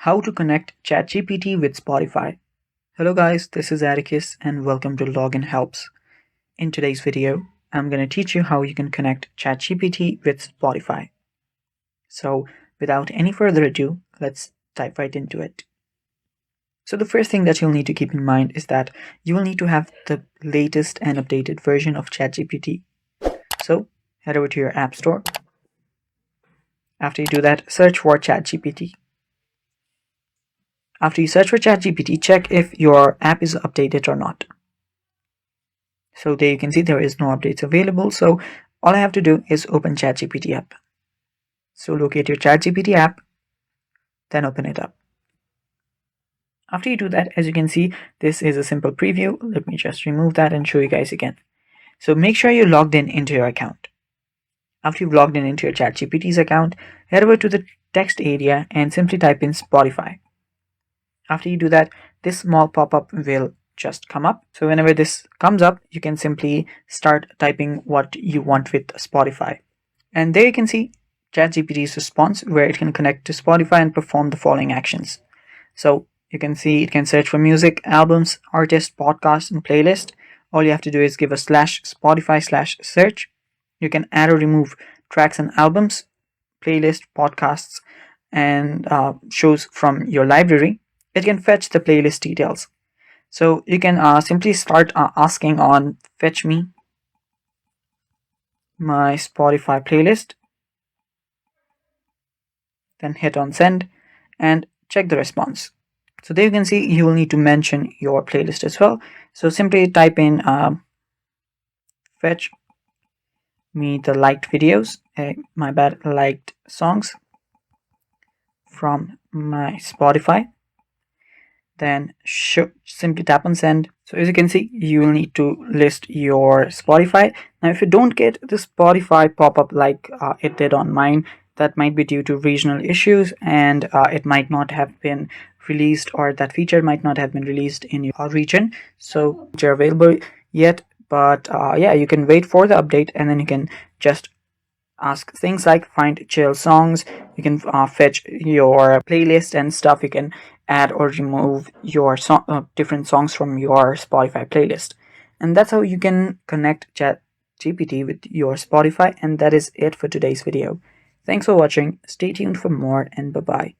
How to connect ChatGPT with Spotify. Hello guys, this is Atticus and welcome to Login Helps. In today's video, I'm going to teach you how you can connect ChatGPT with Spotify. So without any further ado, let's dive right into it. So the first thing that you'll need to keep in mind is that you will need to have the latest and updated version of ChatGPT. So head over to your App Store. After you do that, search for ChatGPT. After you search for ChatGPT, check if your app is updated or not. So there you can see there is no updates available. So all I have to do is open ChatGPT app. So locate your ChatGPT app, then open it up. After you do that, as you can see, this is a simple preview. Let me just remove that and show you guys again. So make sure you're logged in into your account. After you've logged in into your ChatGPT's account, head over to the text area and simply type in Spotify. After you do that, this small pop-up will just come up. So whenever this comes up, you can simply start typing what you want with Spotify. And there you can see ChatGPT's response where it can connect to Spotify and perform the following actions. So you can see it can search for music, albums, artists, podcasts, and playlist. All you have to do is give a /Spotify/search. You can add or remove tracks and albums, playlist, podcasts, and shows from your library. It can fetch the playlist details. So you can simply start asking on fetch me my Spotify playlist. Then hit on send and check the response. So there you can see you will need to mention your playlist as well. So simply type in fetch me the liked videos, liked songs from my Spotify. Then simply tap on send. So as you can see, you will need to list your Spotify. Now if you don't get the Spotify pop-up like it did on mine, that might be due to regional issues, and it might not have been released, or that feature might not have been released in your region, so they're available yet. But yeah, you can wait for the update, and then you can just ask things like find chill songs. You can fetch your playlist and stuff. You can add or remove your different songs from your Spotify playlist. And that's how you can connect ChatGPT with your Spotify. And that is it for today's video. Thanks for watching. Stay tuned for more, and bye-bye.